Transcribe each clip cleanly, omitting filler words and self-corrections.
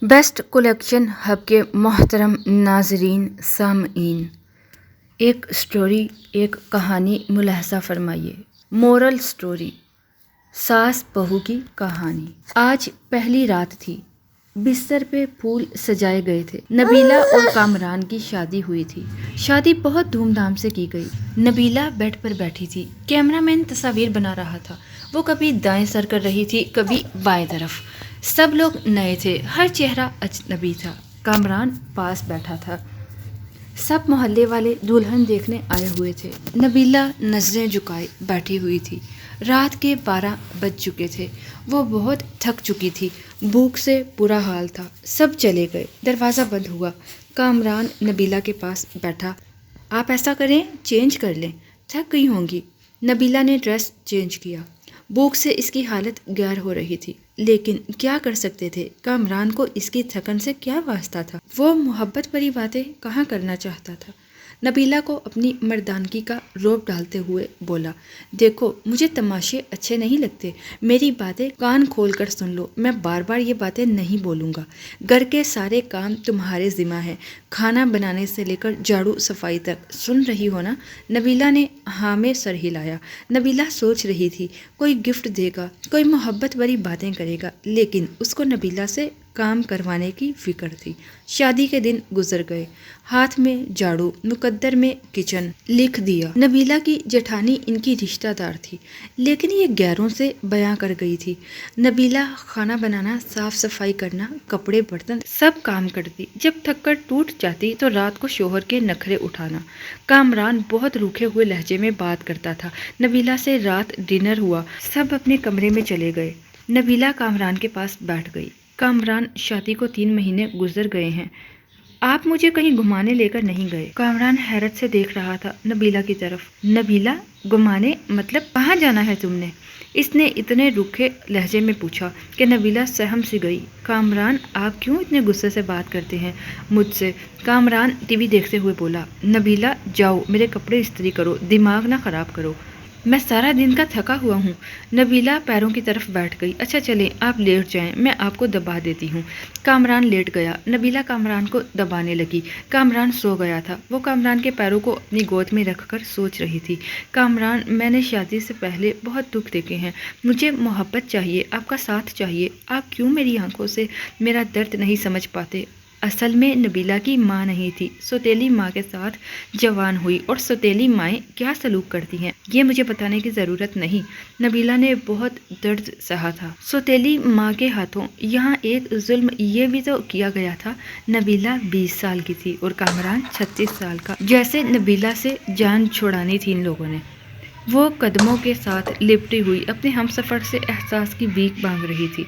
Best collection hub کے محترم ناظرین سامعین، ایک سٹوری، ایک کہانی ملاحظہ فرمائیے۔ مورل سٹوری، ساس بہو کی کہانی۔ آج پہلی رات تھی، بستر پہ پھول سجائے گئے تھے۔ نبیلہ اور کامران کی شادی ہوئی تھی۔ شادی بہت دھوم دھام سے کی گئی۔ نبیلہ بیڈ پر بیٹھی تھی، کیمرہ مین تصاویر بنا رہا تھا۔ وہ کبھی دائیں سر کر رہی تھی، کبھی بائیں طرف۔ سب لوگ نئے تھے، ہر چہرہ اجنبی تھا۔ کامران پاس بیٹھا تھا۔ سب محلے والے دلہن دیکھنے آئے ہوئے تھے۔ نبیلہ نظریں جھکائے بیٹھی ہوئی تھی۔ رات کے 12 بج چکے تھے۔ وہ بہت تھک چکی تھی، بھوک سے برا حال تھا۔ سب چلے گئے، دروازہ بند ہوا۔ کامران نبیلہ کے پاس بیٹھا۔ آپ ایسا کریں، چینج کر لیں، تھک گئی ہوں گی۔ نبیلہ نے ڈریس چینج کیا۔ بھوک سے اس کی حالت غیر ہو رہی تھی، لیکن کیا کر سکتے تھے؟ کامران کو اس کی تھکن سے کیا واسطہ تھا؟ وہ محبت بھری باتیں کہاں کرنا چاہتا تھا؟ نبیلہ کو اپنی مردانگی کا رعب ڈالتے ہوئے بولا، دیکھو مجھے تماشے اچھے نہیں لگتے، میری باتیں کان کھول کر سن لو، میں بار بار یہ باتیں نہیں بولوں گا۔ گھر کے سارے کام تمہارے ذمہ ہیں، کھانا بنانے سے لے کر جھاڑو صفائی تک، سن رہی ہو نا؟ نبیلہ نے ہاں میں سر ہلایا۔ نبیلہ سوچ رہی تھی، کوئی گفٹ دے گا، کوئی محبت بھری باتیں کرے گا، لیکن اس کو نبیلہ سے کام کروانے کی فکر تھی۔ شادی کے دن گزر گئے، ہاتھ میں جھاڑو، مقدر میں کچن لکھ دیا۔ نبیلہ کی جٹھانی ان کی رشتہ دار تھی، لیکن یہ غیروں سے بیاں کر گئی تھی۔ نبیلہ کھانا بنانا، صاف صفائی کرنا، کپڑے برتن سب کام کرتی۔ جب تھک کر ٹوٹ جاتی تو رات کو شوہر کے نخرے اٹھانا۔ کامران بہت روکھے ہوئے لہجے میں بات کرتا تھا۔ نبیلہ سے رات ڈنر ہوا، سب اپنے کمرے میں چلے گئے۔ نبیلہ کامران کے پاس بیٹھ گئی۔ کامران، شادی کو 3 مہینے گزر گئے ہیں، آپ مجھے کہیں گھمانے لے کر نہیں گئے۔ کامران حیرت سے دیکھ رہا تھا نبیلہ کی طرف۔ نبیلہ، گھمانے مطلب کہاں جانا ہے تم نے؟ اس نے اتنے روکھے لہجے میں پوچھا کہ نبیلہ سہم سی گئی۔ کامران، آپ کیوں اتنے غصے سے بات کرتے ہیں مجھ سے؟ کامران ٹی وی دیکھتے ہوئے بولا۔ نبیلہ، جاؤ میرے کپڑے استری کرو، دماغ نہ خراب کرو، میں سارا دن کا تھکا ہوا ہوں۔ نبیلہ پیروں کی طرف بیٹھ گئی۔ اچھا چلیں، آپ لیٹ جائیں، میں آپ کو دبا دیتی ہوں۔ کامران لیٹ گیا۔ نبیلہ کامران کو دبانے لگی۔ کامران سو گیا تھا۔ وہ کامران کے پیروں کو اپنی گود میں رکھ کر سوچ رہی تھی، کامران، میں نے شادی سے پہلے بہت دکھ دیکھے ہیں، مجھے محبت چاہیے، آپ کا ساتھ چاہیے، آپ کیوں میری آنکھوں سے میرا درد نہیں سمجھ پاتے؟ اصل میں نبیلہ کی ماں نہیں تھی، سوتیلی ماں کے ساتھ جوان ہوئی، اور سوتیلی مائیں کیا سلوک کرتی ہیں یہ مجھے بتانے کی ضرورت نہیں۔ نبیلہ نے بہت درد سہا تھا۔ سوتیلی ماں کے ہاتھوں یہاں ایک ظلم یہ بھی تو کیا گیا تھا۔ نبیلہ 20 سال کی تھی اور کامران 36 سال کا۔ جیسے نبیلہ سے جان چھڑانی تھی ان لوگوں نے۔ وہ قدموں کے ساتھ لپٹی ہوئی اپنے ہمسفر سے احساس کی بھیک مانگ رہی تھی۔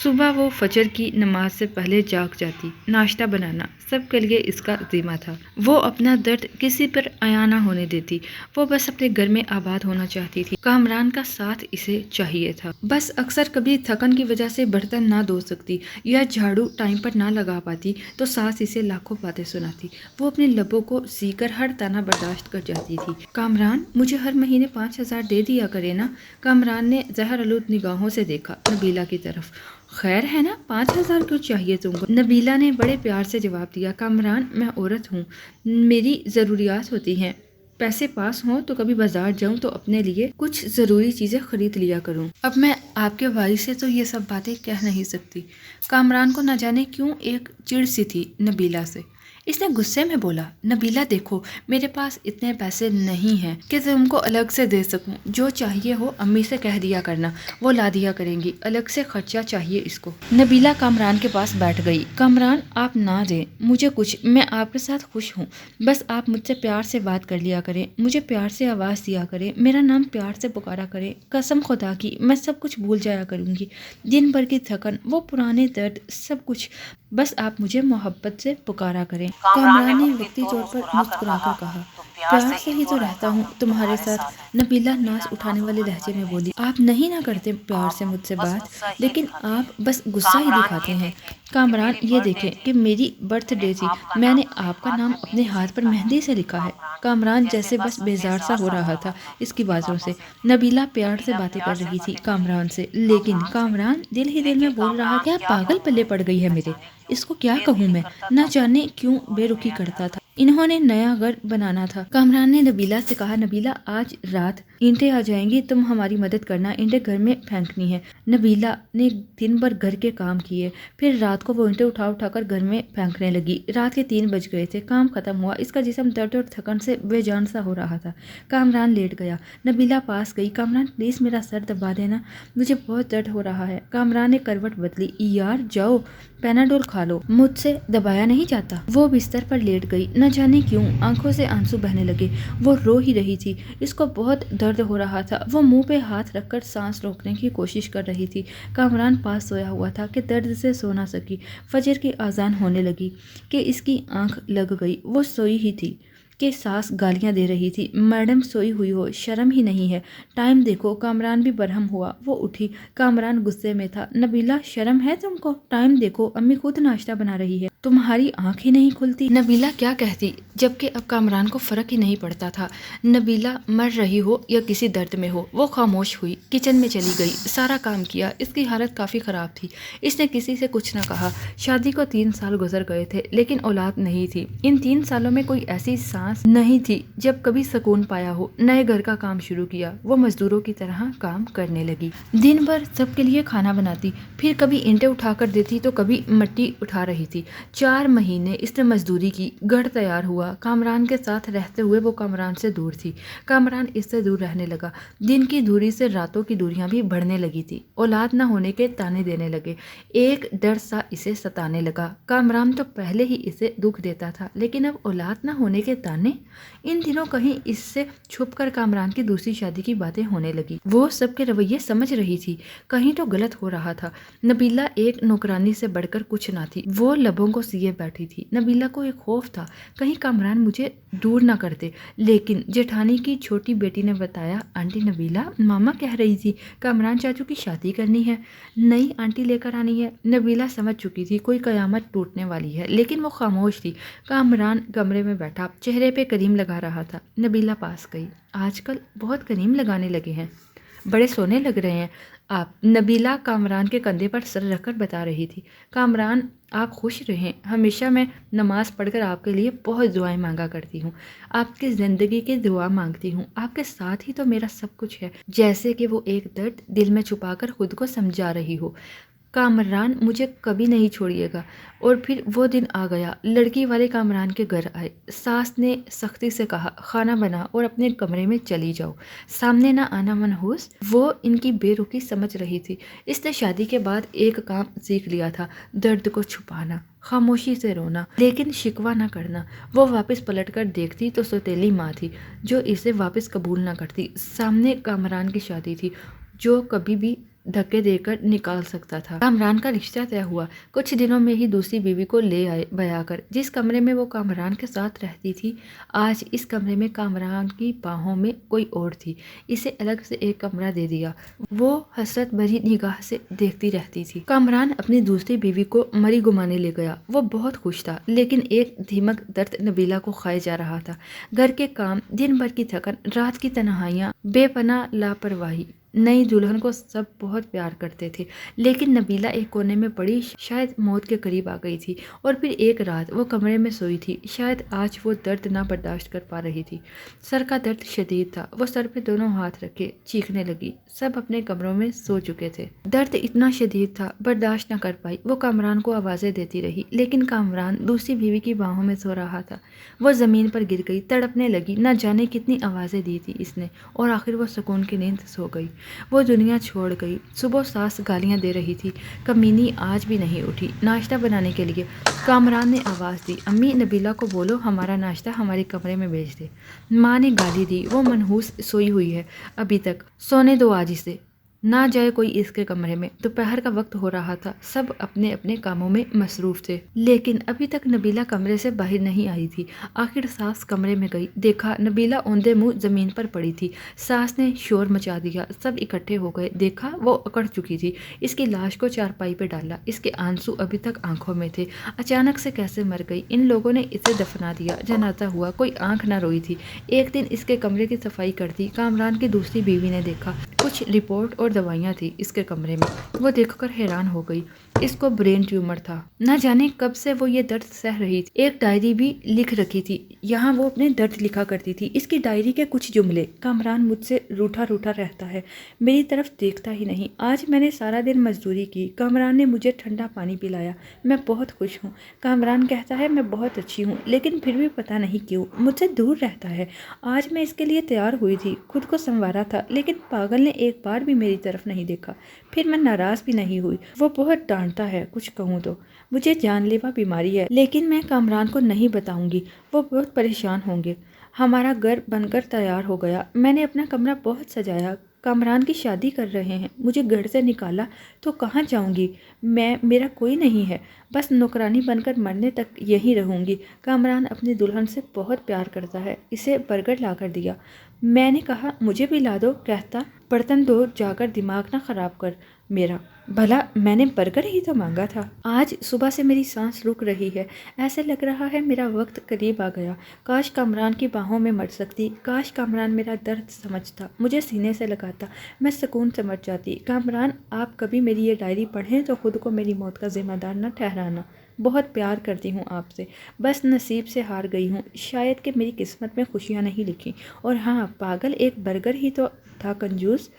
صبح وہ فجر کی نماز سے پہلے جاگ جاتی۔ ناشتہ بنانا سب کے لیے اس کا ذمہ تھا۔ وہ اپنا درد کسی پر عیاں نہ ہونے دیتی۔ وہ بس اپنے گھر میں آباد ہونا چاہتی تھی۔ کامران کا ساتھ اسے چاہیے تھا۔ بس اکثر کبھی تھکن کی وجہ سے برتن نہ دھو سکتی یا جھاڑو ٹائم پر نہ لگا پاتی تو ساس اسے لاکھوں باتیں سناتی۔ وہ اپنے لبوں کو سی کر ہر طعنہ برداشت کر جاتی تھی۔ کامران، مجھے ہر مہینے 5,000 دے دیا کرے نا؟ کامران نے زہر آلود نگاہوں سے دیکھا نبیلہ کی طرف۔ خیر ہے نا، 5,000 کیوں چاہیے تم کو؟ نبیلہ نے بڑے پیار سے جواب دیا۔ کامران، میں عورت ہوں، میری ضروریات ہوتی ہیں، پیسے پاس ہوں تو کبھی بازار جاؤں تو اپنے لیے کچھ ضروری چیزیں خرید لیا کروں۔ اب میں آپ کے بھائی سے تو یہ سب باتیں کہہ نہیں سکتی۔ کامران کو نہ جانے کیوں ایک چڑ سی تھی نبیلہ سے۔ اس نے غصے میں بولا، نبیلہ دیکھو، میرے پاس اتنے پیسے نہیں ہیں کہ تم کو الگ سے دے سکوں، جو چاہیے ہو امی سے کہہ دیا کرنا، وہ لا دیا کریں گی، الگ سے خرچہ چاہیے اس کو۔ نبیلہ کامران کے پاس بیٹھ گئی۔ کامران، آپ نہ دیں مجھے کچھ، میں آپ کے ساتھ خوش ہوں، بس آپ مجھ سے پیار سے بات کر لیا کریں، مجھے پیار سے آواز دیا کریں، میرا نام پیار سے پکارا کریں، قسم خدا کی میں سب کچھ بھول جایا کروں گی، دن بھر کی تھکن، وہ پرانے درد، سب کچھ، بس آپ مجھے محبت سے پکارا کریں۔ کامران نے وقتی طور پر مسکرا کر کہا، پیار سے ہی تو رہتا ہوں تمہارے ساتھ، نبیلہ ناز اٹھانے والے لہجے میں بولی۔ آپ نہیں نہ کرتے پیار سے مجھ سے بات، لیکن آپ بس غصہ ہی دکھاتے ہیں۔ کامران یہ دیکھیں کہ میری برتھ ڈے تھی، میں نے آپ کا نام اپنے ہاتھ پر مہندی سے لکھا ہے۔ کامران جیسے بس بیزار سا ہو رہا تھا اس کی باتوں سے۔ نبیلہ پیار سے باتیں کر رہی تھی کامران سے، لیکن کامران دل ہی دل میں بول رہا کیا پاگل پلے پڑ گئی ہے میرے، اس کو کیا کہوں میں، نہ جانے کیوں بے رخی کرتا تھا۔ انہوں نے نیا گھر بنانا تھا۔ کامران نے نبیلہ سے کہا نبیلہ آج رات اینٹیں آ جائیں گی، تم ہماری مدد کرنا، اینٹیں گھر میں پھینکنی ہے۔ نبیلہ نے دن بھر گھر کے کام کیے، پھر رات کو وہ اینٹیں اٹھا کر گھر میں پھینکنے لگی۔ رات کے 3 بج گئے تھے، کام ختم ہوا، اس کا جسم درد اور تھکن سے بے جان سا ہو رہا تھا۔ کامران لیٹ گیا، نبیلہ پاس گئی۔ کامران پلیز میرا سر دبا دینا، مجھے بہت درد ہو رہا ہے۔ کامران نے کروٹ بدلی، یار جاؤ پیناڈول کھا لو، مجھ سے دبایا نہیں جاتا۔ وہ بستر پر لیٹ گئی، نہ جانے کیوں آنکھوں سے آنسو بہنے لگے، وہ رو ہی رہی تھی، اس کو بہت درد ہو رہا تھا۔ وہ منہ پہ ہاتھ رکھ کر سانس روکنے کی کوشش کر رہی تھی۔ کامران پاس سویا ہوا تھا کہ درد سے سو نہ سکی۔ فجر کی اذان ہونے لگی کہ اس کی آنکھ لگ گئی، وہ سوئی ہی تھی کہ ساس گالیاں دے رہی تھی، میڈم سوئی ہوئی ہو، شرم ہی نہیں ہے، ٹائم دیکھو۔ کامران بھی برہم ہوا، وہ اٹھی۔ کامران غصے میں تھا، نبیلہ شرم ہے تم کو، ٹائم دیکھو، امی خود ناشتہ بنا رہی ہے، تمہاری آنکھ ہی نہیں کھلتی۔ نبیلہ کیا کہتی، جبکہ اب کامران کو فرق ہی نہیں پڑتا تھا، نبیلہ مر رہی ہو یا کسی درد میں ہو۔ وہ خاموش ہوئی، کچن میں چلی گئی، سارا کام کیا۔ اس کی حالت کافی خراب تھی، اس نے کسی سے کچھ نہ کہا۔ شادی کو 3 سال گزر گئے تھے، لیکن اولاد نہیں تھی۔ ان 3 سالوں میں کوئی ایسی سانس نہیں تھی جب کبھی سکون پایا ہو۔ نئے گھر کا کام شروع کیا، وہ مزدوروں کی طرح کام کرنے لگی، دن بھر سب کے لیے کھانا بناتی، پھر کبھی اینٹیں اٹھا کر دیتی تو کبھی مٹی اٹھا رہی تھی۔ 4 مہینے اس نے مزدوری کی، گھر تیار ہوا۔ کامران کے ساتھ رہتے ہوئے وہ کامران سے دور تھی، کامران اس سے دور رہنے لگا۔ دن کی دوری سے راتوں کی دوریاں بھی بڑھنے لگی تھی، اولاد نہ ہونے کے تانے دینے لگے، ایک ڈر سا اسے ستانے لگا۔ کامران تو پہلے ہی اسے دکھ دیتا تھا، لیکن اب اولاد نہ ہونے کے تانے۔ ان دنوں کہیں اس سے چھپ کر کامران کی دوسری شادی کی باتیں ہونے لگی۔ وہ سب کے رویے سمجھ رہی تھی، کہیں تو غلط ہو رہا تھا۔ نبیلہ ایک نوکرانی سے بڑھ کر کچھ نہ تھی، وہ لبوں کو سیے بیٹھی تھی۔ نبیلہ کو ایک خوف تھا، کہیں کامران مجھے دور نہ کر دے، لیکن جیٹھانی کی چھوٹی بیٹی نے بتایا آنٹی نبیلہ ماما کہہ رہی تھی کامران چاچو کی شادی کرنی ہے، نئی آنٹی لے کر آنی ہے۔ نبیلہ سمجھ چکی تھی کوئی قیامت ٹوٹنے والی ہے، لیکن وہ خاموش تھی۔ کامران کمرے میں بیٹھا چہرے پہ کریم لگا رہا تھا۔ نبیلہ پاس گئی، آج کل بہت کریم لگانے لگے ہیں، بڑے سونے لگ رہے ہیں آپ، نبیلہ کامران کے کندھے پر سر رکھ کر بتا رہی تھی۔ کامران آپ خوش رہیں، ہمیشہ میں نماز پڑھ کر آپ کے لیے بہت دعائیں مانگا کرتی ہوں، آپ کی زندگی کی دعا مانگتی ہوں، آپ کے ساتھ ہی تو میرا سب کچھ ہے، جیسے کہ وہ ایک درد دل میں چھپا کر خود کو سمجھا رہی ہو۔ کامران مجھے کبھی نہیں چھوڑیے گا۔ اور پھر وہ دن آ گیا، لڑکی والے کامران کے گھر آئے، ساس نے سختی سے کہا کھانا بنا اور اپنے کمرے میں چلی جاؤ، سامنے نہ آنا منحوس۔ وہ ان کی بے رخی سمجھ رہی تھی۔ اس نے شادی کے بعد ایک کام سیکھ لیا تھا، درد کو چھپانا، خاموشی سے رونا، لیکن شکوہ نہ کرنا۔ وہ واپس پلٹ کر دیکھتی تو سوتیلی ماں تھی جو اسے واپس قبول نہ کرتی، سامنے کامران کی شادی تھی جو کبھی بھی دھکے دے کر نکال سکتا تھا۔ کامران کا رشتہ طے ہوا، کچھ دنوں میں ہی دوسری بیوی کو لے آئے بیاہ کر۔ جس کمرے میں وہ کامران کے ساتھ رہتی تھی، آج اس کمرے میں کامران کی باہوں میں کوئی اور تھی، اسے الگ سے ایک کمرہ دے دیا۔ وہ حسرت بھری نگاہ سے دیکھتی رہتی تھی۔ کامران اپنی دوسری بیوی کو مری گمانے لے گیا، وہ بہت خوش تھا، لیکن ایک دھمک درد نبیلہ کو کھائے جا رہا تھا، گھر کے کام، دن بھر کی تھکن، رات کی تنہائیاں، بے پناہ لاپرواہی۔ نئی دلہن کو سب بہت پیار کرتے تھے، لیکن نبیلہ ایک کونے میں پڑی شاید موت کے قریب آ گئی تھی۔ اور پھر ایک رات وہ کمرے میں سوئی تھی، شاید آج وہ درد نہ برداشت کر پا رہی تھی، سر کا درد شدید تھا، وہ سر پہ دونوں ہاتھ رکھے چیخنے لگی۔ سب اپنے کمروں میں سو چکے تھے، درد اتنا شدید تھا برداشت نہ کر پائی، وہ کامران کو آوازیں دیتی رہی، لیکن کامران دوسری بیوی کی باہوں میں سو رہا تھا۔ وہ زمین پر گر گئی، تڑپنے لگی، نہ جانے کتنی آوازیں دی تھی اس نے، اور آخر وہ سکون کی نیند سو گئی۔ وہ دنیا چھوڑ گئی۔ صبح ساس گالیاں دے رہی تھی، کمینی آج بھی نہیں اٹھی ناشتہ بنانے کے لیے۔ کامران نے آواز دی، امی نبیلہ کو بولو ہمارا ناشتہ ہمارے کمرے میں بھیج دے۔ ماں نے گالی دی، وہ منحوس سوئی ہوئی ہے ابھی تک، سونے دو آج اسے۔ نہ جائے کوئی اس کے کمرے میں۔ دوپہر کا وقت ہو رہا تھا، سب اپنے اپنے کاموں میں مصروف تھے، لیکن ابھی تک نبیلہ کمرے سے باہر نہیں آئی تھی۔ آخر ساس کمرے میں گئی، دیکھا نبیلہ اوندے منہ زمین پر پڑی تھی۔ ساس نے شور مچا دیا، سب اکٹھے ہو گئے، دیکھا وہ اکڑ چکی تھی۔ اس کی لاش کو چارپائی پہ ڈالا، اس کے آنسو ابھی تک آنکھوں میں تھے۔ اچانک سے کیسے مر گئی؟ ان لوگوں نے اسے دفنا دیا، جنازہ ہوا، کوئی آنکھ نہ روئی تھی۔ ایک دن اس کے کمرے کی صفائی کرتی کامران کی دوسری بیوی نے دیکھا، کچھ رپورٹ اور دوائیاں تھی اس کے کمرے میں۔ وہ دیکھ کر حیران ہو گئی، اس کو برین ٹیومر تھا۔ نہ جانے کب سے وہ یہ درد سہ رہی تھی۔ ایک ڈائری بھی لکھ رکھی تھی، یہاں وہ اپنے درد لکھا کرتی تھی۔ اس کی ڈائری کے کچھ جملے: کامران مجھ سے روٹھا روٹھا رہتا ہے، میری طرف دیکھتا ہی نہیں۔ آج میں نے سارا دن مزدوری کی، کامران نے مجھے ٹھنڈا پانی پلایا، میں بہت خوش ہوں۔ کامران کہتا ہے میں بہت اچھی ہوں، لیکن پھر بھی پتہ نہیں کیوں مجھ سے دور رہتا ہے۔ آج میں اس کے لیے تیار ہوئی تھی، خود کو سنوارا تھا، لیکن پاگل نے ایک بار بھی میری طرف نہیں دیکھا۔ پھر میں ناراض بھی نہیں ہوئی، وہ بہت ڈانٹتا ہے کچھ کہوں تو۔ مجھے جان لیوا بیماری ہے، لیکن میں کامران کو نہیں بتاؤں گی، وہ بہت پریشان ہوں گے۔ ہمارا گھر بن کر تیار ہو گیا، میں نے اپنا کمرہ بہت سجایا۔ کامران کی شادی کر رہے ہیں، مجھے گھر سے نکالا تو کہاں جاؤں گی؟ میرا کوئی نہیں ہے، بس نوکرانی بن کر مرنے تک یہیں رہوں گی۔ کامران اپنی دلہن سے بہت پیار کرتا ہے، اسے برگر لا کر دیا۔ میں نے کہا مجھے بھی لا دو، کہتا برتن دھو جا کر، دماغ نہ خراب کر میرا۔ بھلا میں نے برگر ہی تو مانگا تھا۔ آج صبح سے میری سانس رک رہی ہے، ایسے لگ رہا ہے میرا وقت قریب آ گیا۔ کاش کامران کی باہوں میں مر سکتی، کاش کامران میرا درد سمجھتا، مجھے سینے سے لگاتا، میں سکون سے مر جاتی۔ کامران آپ کبھی میری یہ ڈائری پڑھیں تو خود کو میری موت کا ذمہ دار نہ ٹھہرانا، بہت پیار کرتی ہوں آپ سے، بس نصیب سے ہار گئی ہوں، شاید کہ میری قسمت میں خوشیاں نہیں لکھی۔ اور ہاں پاگل، ایک برگر ہی تو تھا، کنجوس،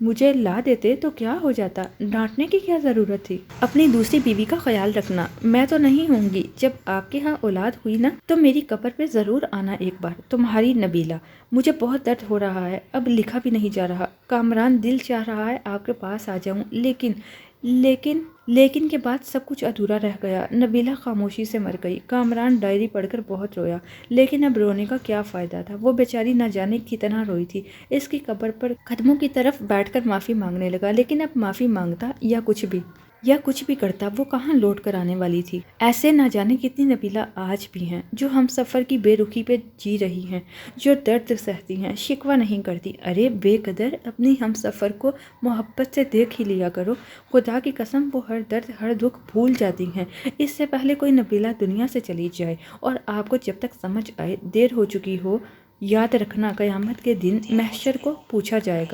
مجھے لا دیتے تو کیا ہو جاتا، ڈانٹنے کی کیا ضرورت تھی؟ اپنی دوسری بیوی کا خیال رکھنا، میں تو نہیں ہوں گی، جب آپ کے ہاں اولاد ہوئی نا تو میری قبر پہ ضرور آنا ایک بار، تمہاری نبیلہ۔ مجھے بہت درد ہو رہا ہے، اب لکھا بھی نہیں جا رہا۔ کامران دل چاہ رہا ہے آپ کے پاس آ جاؤں، لیکن کے بعد سب کچھ ادھورا رہ گیا۔ نبیلہ خاموشی سے مر گئی۔ کامران ڈائری پڑھ کر بہت رویا، لیکن اب رونے کا کیا فائدہ تھا، وہ بیچاری نہ جانے کتنا روئی تھی۔ اس کی قبر پر قدموں کی طرف بیٹھ کر معافی مانگنے لگا، لیکن اب معافی مانگتا یا کچھ بھی کرتا، وہ کہاں لوٹ کر آنے والی تھی۔ ایسے نہ جانے کتنی نبیلہ آج بھی ہیں جو ہم سفر کی بے رخی پہ جی رہی ہیں، جو درد سہتی ہیں، شکوہ نہیں کرتی۔ ارے بے قدر، اپنی ہم سفر کو محبت سے دیکھ ہی لیا کرو، خدا کی قسم وہ ہر درد ہر دکھ بھول جاتی ہیں، اس سے پہلے کوئی نبیلہ دنیا سے چلی جائے۔ اور آپ کو جب تک سمجھ آئے دیر ہو چکی ہو، یاد رکھنا قیامت کے دن محشر کو پوچھا جائے گا۔